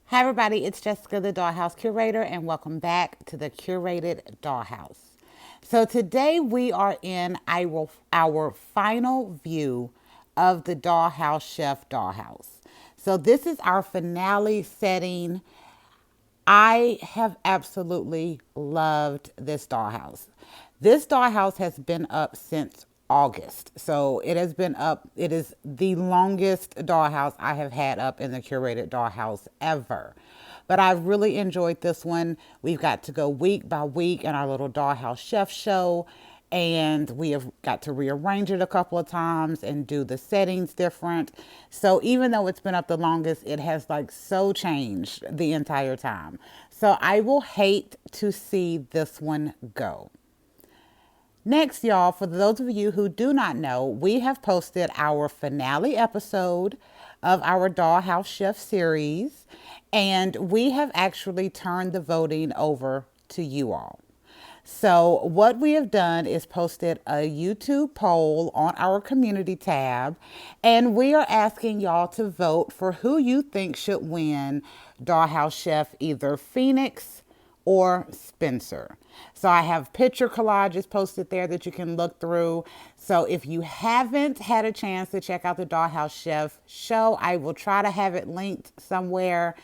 Hi, everybody. It's Jessica, the Dollhouse Curator, and welcome back to the Curated Dollhouse. So, today we are in our final view of the Dollhouse Chef Dollhouse. So, this is our finale setting. I have absolutely loved this dollhouse. This dollhouse has been up since August. So it has been up, it is the longest dollhouse I have had up in the curated dollhouse ever. But I've really enjoyed this one. We've got to go week by week in our little dollhouse chef show, and we have got to rearrange it a couple of times and do the settings different. So even though it's been up the longest, it has like so changed the entire time. So I will hate to see this one go. Next, y'all, for those of you who do not know, we have posted our finale episode of our Dollhouse Chef series, and we have actually turned the voting over to you all. So, what we have done is posted a YouTube poll on our community tab, and we are asking y'all to vote for who you think should win Dollhouse Chef, either Phoenix or Spencer. So I have picture collages posted there that you can look through. So if you haven't had a chance to check out the Dollhouse Chef show, I will try to have it linked somewhere.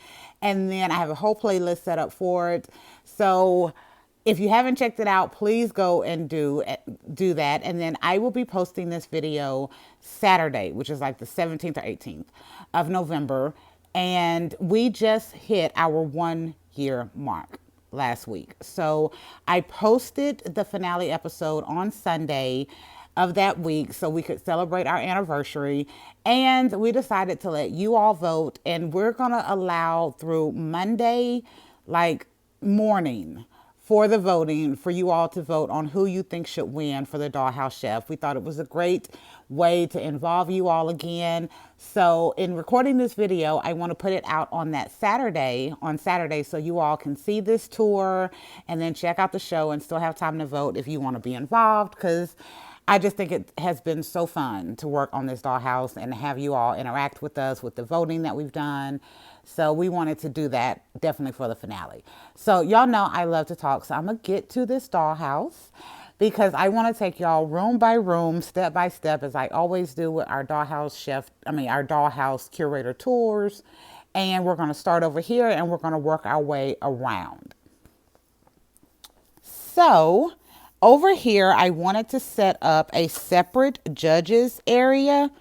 And then I have a whole playlist set up for it. So if you haven't checked it out, please go and do that. And then I will be posting this video Saturday, which is like the 17th or 18th of November. And we just hit our 1 year mark last week. So I posted the finale episode on Sunday of that week so we could celebrate our anniversary. And we decided to let you all vote. And we're going to allow through Monday, like morning, for the voting, for you all to vote on who you think should win for the Dollhouse Chef. We thought it was a great way to involve you all again. So in recording this video, I want to put it out on Saturday, so you all can see this tour and then check out the show and still have time to vote if you want to be involved, because I just think it has been so fun to work on this dollhouse and have you all interact with us with the voting that we've done. So we wanted to do that definitely for the finale. So y'all know I love to talk, so I'm going to get to this dollhouse because I want to take y'all room by room, step by step, as I always do with our our dollhouse curator tours. And we're going to start over here and we're going to work our way around. So over here, I wanted to set up a separate judges area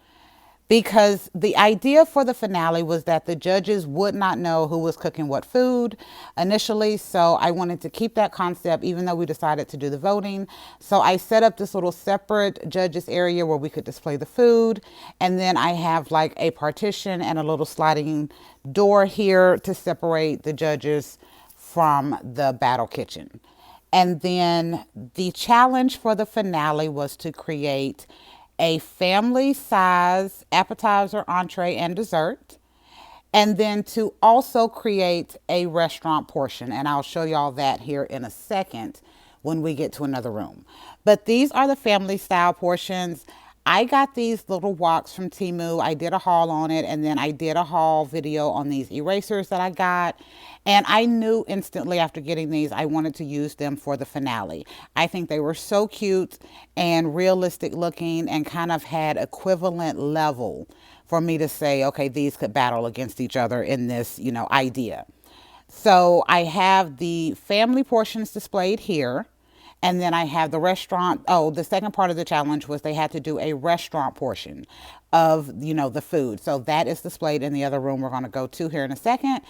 because the idea for the finale was that the judges would not know who was cooking what food initially. So I wanted to keep that concept even though we decided to do the voting. So I set up this little separate judges area where we could display the food. And then I have like a partition and a little sliding door here to separate the judges from the battle kitchen. And then the challenge for the finale was to create a family size appetizer, entree, and dessert. And then to also create a restaurant portion. And I'll show y'all that here in a second when we get to another room. But these are the family style portions. I got these little woks from Temu. I did a haul on it, and then I did a haul video on these erasers that I got. And I knew instantly after getting these, I wanted to use them for the finale. I think they were so cute and realistic looking and kind of had equivalent level for me to say, okay, these could battle against each other in this, idea. So I have the family portions displayed here. And then I have the restaurant. Oh, the second part of the challenge was they had to do a restaurant portion of, the food. So that is displayed in the other room we're going to go to here in a second.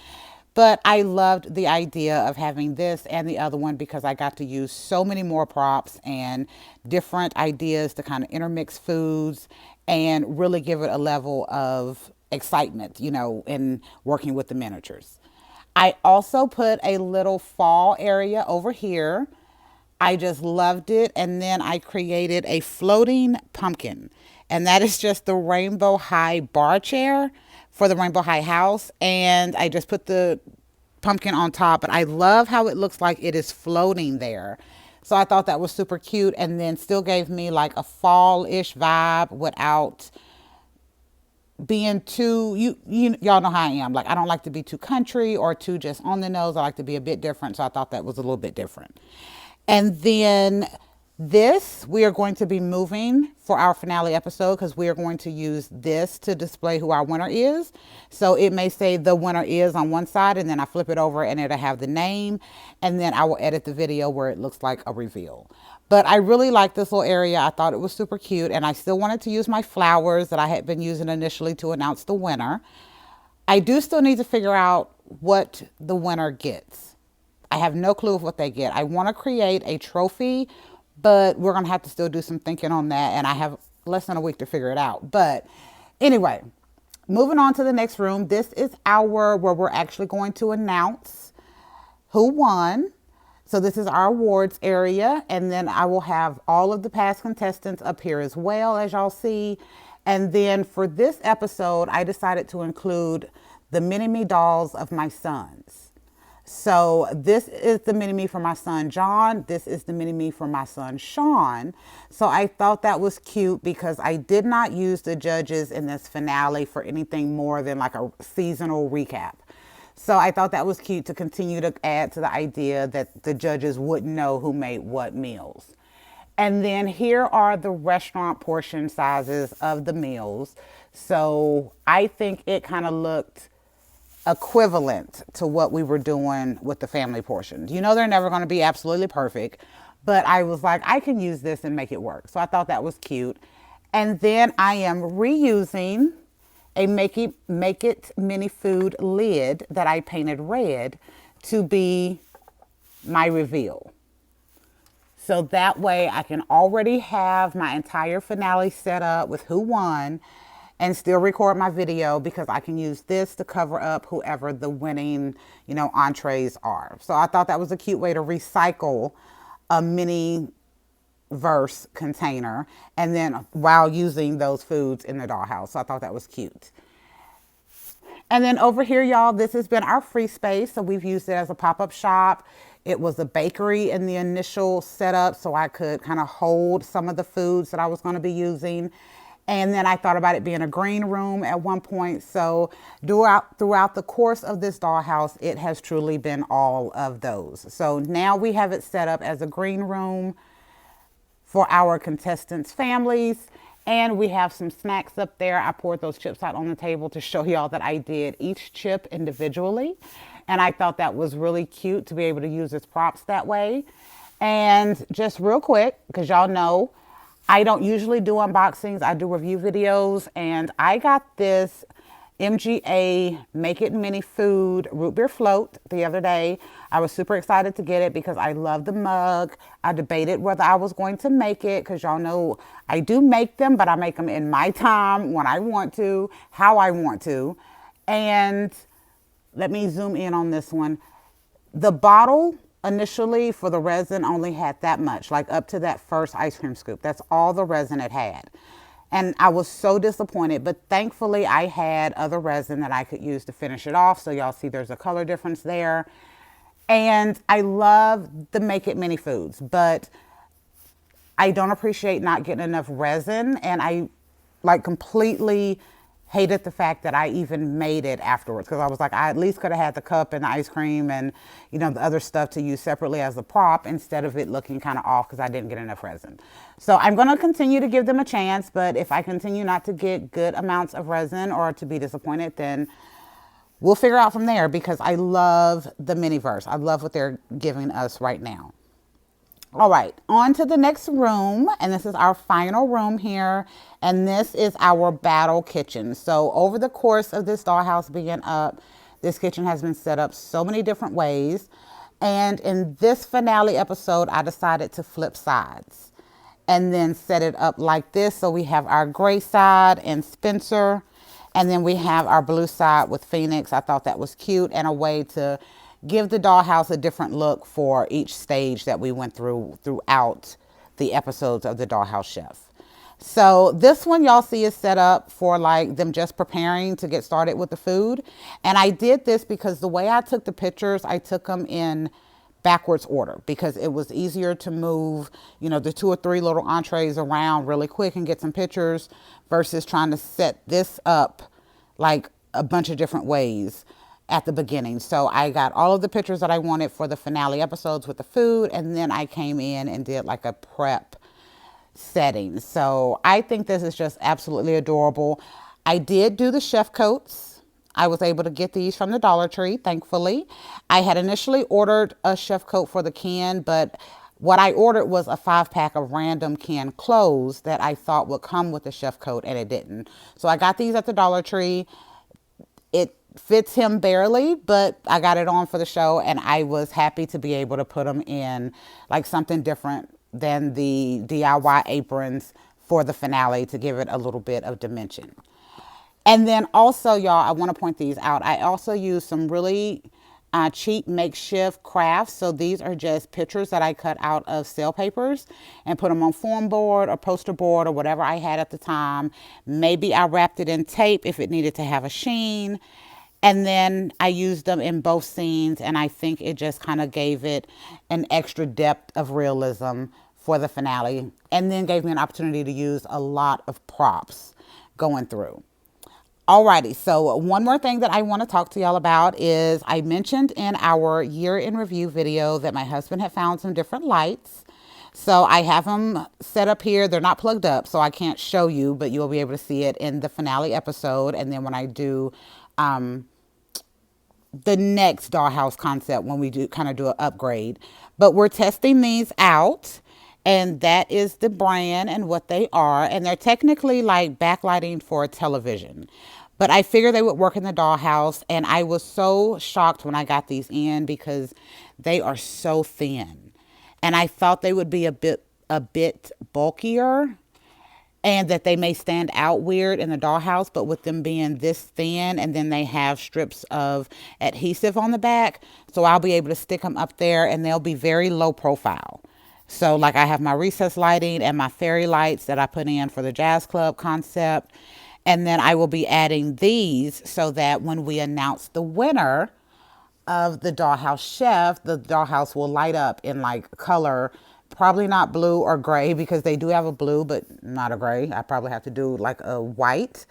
But I loved the idea of having this and the other one because I got to use so many more props and different ideas to kind of intermix foods and really give it a level of excitement, in working with the miniatures. I also put a little fall area over here. I just loved it. And then I created a floating pumpkin. And that is just the Rainbow High bar chair for the Rainbow High house. And I just put the pumpkin on top. But I love how it looks like it is floating there. So I thought that was super cute and then still gave me like a fall-ish vibe without being too, y'all know how I am. Like, I don't like to be too country or too just on the nose. I like to be a bit different. So I thought that was a little bit different. And then this, we are going to be moving for our finale episode because we are going to use this to display who our winner is. So it may say the winner is on one side, and then I flip it over and it'll have the name. And then I will edit the video where it looks like a reveal. But I really like this little area. I thought it was super cute, and I still wanted to use my flowers that I had been using initially to announce the winner. I do still need to figure out what the winner gets. I have no clue of what they get. I want to create a trophy, but we're going to have to still do some thinking on that, and I have less than a week to figure it out. But anyway, moving on to the next room. This is where we're actually going to announce who won. So this is our awards area, and then I will have all of the past contestants up here as well, as y'all see. And then for this episode, I decided to include the mini-me dolls of my sons. So this is the mini-me for my son, John. This is the mini-me for my son, Sean. So I thought that was cute because I did not use the judges in this finale for anything more than like a seasonal recap. So I thought that was cute to continue to add to the idea that the judges wouldn't know who made what meals. And then here are the restaurant portion sizes of the meals. So I think it kind of looked equivalent to what we were doing with the family portions. You know, they're never going to be absolutely perfect, but I was like, I can use this and make it work. So I thought that was cute. And then I am reusing a Make It Mini Food lid that I painted red to be my reveal. So that way I can already have my entire finale set up with who won and still record my video because I can use this to cover up whoever the winning, entrees are. So I thought that was a cute way to recycle a mini verse container and then while using those foods in the dollhouse. So I thought that was cute. And then over here, y'all, this has been our free space. So we've used it as a pop-up shop. It was a bakery in the initial setup so I could kind of hold some of the foods that I was going to be using. And then I thought about it being a green room at one point. So throughout the course of this dollhouse, it has truly been all of those. So now we have it set up as a green room for our contestants' families. And we have some snacks up there. I poured those chips out on the table to show y'all that I did each chip individually. And I thought that was really cute to be able to use as props that way. And just real quick, because y'all know, I don't usually do unboxings. I do review videos. And I got this MGA Make It Mini Food root beer float the other day. I was super excited to get it because I love the mug. I debated whether I was going to make it because y'all know I do make them, but I make them in my time when I want to, how I want to. And let me zoom in on this one. The bottle initially for the resin only had that much, like up to that first ice cream scoop. That's all the resin it had. And I was so disappointed, but thankfully I had other resin that I could use to finish it off. So y'all see there's a color difference there. And I love the Make It Mini Foods, but I don't appreciate not getting enough resin. And I completely hated the fact that I even made it afterwards because I was like, I at least could have had the cup and the ice cream and, the other stuff to use separately as a prop instead of it looking kind of off because I didn't get enough resin. So I'm going to continue to give them a chance, but if I continue not to get good amounts of resin or to be disappointed, then we'll figure out from there because I love the Miniverse. I love what they're giving us right now. All right, on to the next room, and this is our final room here, and this is our battle kitchen. So over the course of this dollhouse being up, this kitchen has been set up so many different ways, and in this finale episode, I decided to flip sides and then set it up like this. So we have our gray side and Spencer, and then we have our blue side with Phoenix. I thought that was cute and a way to give the dollhouse a different look for each stage that we went throughout the episodes of the Dollhouse Chef. So this one y'all see is set up for like them just preparing to get started with the food. And I did this because the way I took the pictures, I took them in backwards order because it was easier to move, the 2 or 3 little entrees around really quick and get some pictures versus trying to set this up like a bunch of different ways at the beginning. So I got all of the pictures that I wanted for the finale episodes with the food, and then I came in and did like a prep setting. So I think this is just absolutely adorable. I did do the chef coats. I was able to get these from the Dollar Tree, thankfully. I had initially ordered a chef coat for the can, but what I ordered was a 5-pack of random canned clothes that I thought would come with the chef coat, and it didn't. So I got these at the Dollar Tree. It fits him barely, but I got it on for the show, and I was happy to be able to put them in like something different than the DIY aprons for the finale to give it a little bit of dimension. And then also, y'all, I want to point these out. I also use some really cheap makeshift crafts. So these are just pictures that I cut out of sale papers and put them on foam board or poster board or whatever I had at the time. Maybe I wrapped it in tape if it needed to have a sheen. And then I used them in both scenes, and I think it just kind of gave it an extra depth of realism for the finale, and then gave me an opportunity to use a lot of props going through. Alrighty, so one more thing that I want to talk to y'all about is I mentioned in our year in review video that my husband had found some different lights. So I have them set up here. They're not plugged up, so I can't show you, but you'll be able to see it in the finale episode. And then when I do the next dollhouse concept, when we do kind of do an upgrade. But we're testing these out, and that is the brand and what they are. And they're technically like backlighting for a television. But I figured they would work in the dollhouse, and I was so shocked when I got these in because they are so thin. And I thought they would be a bit bulkier and that they may stand out weird in the dollhouse, but with them being this thin, and then they have strips of adhesive on the back, so I'll be able to stick them up there and they'll be very low profile. So like I have my recess lighting and my fairy lights that I put in for the jazz club concept, and then I will be adding these so that when we announce the winner of the Dollhouse Chef, the dollhouse will light up in like color, probably not blue or gray because they do have a blue, but not a gray. I probably have to do like a white.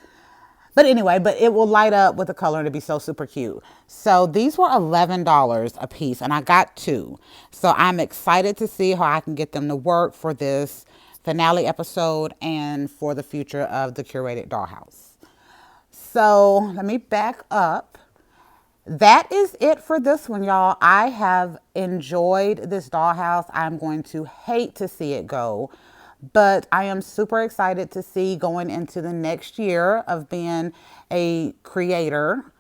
But anyway, but it will light up with the color and it'll be so super cute. So these were $11 a piece, and I got two. So I'm excited to see how I can get them to work for this finale episode and for the future of the curated dollhouse. So let me back up. That is it for this one, y'all. I have enjoyed this dollhouse. I'm going to hate to see it go, but I am super excited to see going into the next year of being a creator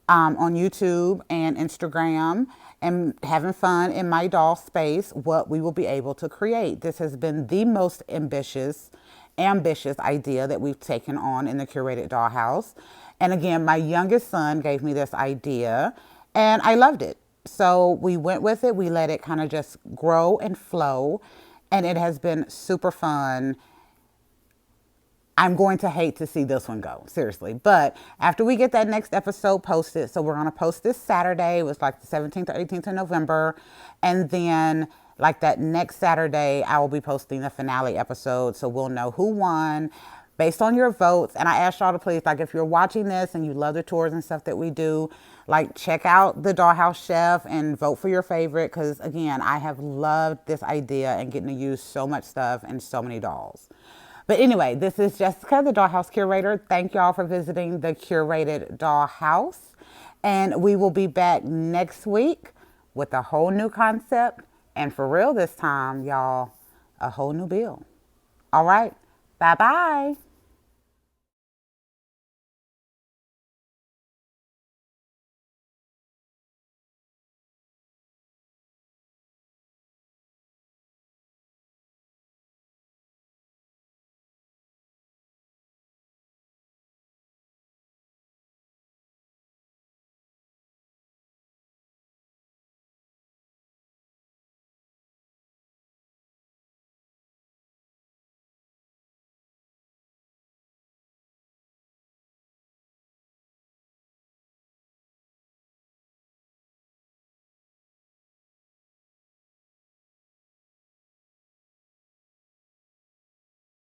on YouTube and Instagram and having fun in my doll space, what we will be able to create. This has been the most ambitious idea that we've taken on in the curated dollhouse. And again, my youngest son gave me this idea and I loved it. So we went with it. We let it kind of just grow and flow. And it has been super fun. I'm going to hate to see this one go, seriously. But after we get that next episode posted, so we're going to post this Saturday. It was like the 17th or 18th of November. And then like that next Saturday, I will be posting the finale episode. So we'll know who won based on your votes. And I ask y'all to please, like if you're watching this and you love the tours and stuff that we do, like check out the Dollhouse Chef and vote for your favorite. Because again, I have loved this idea and getting to use so much stuff and so many dolls. But anyway, this is Jessica, the Dollhouse Curator. Thank y'all for visiting the curated dollhouse. And we will be back next week with a whole new concept. And for real this time, y'all, a whole new bill. All right. Bye-bye.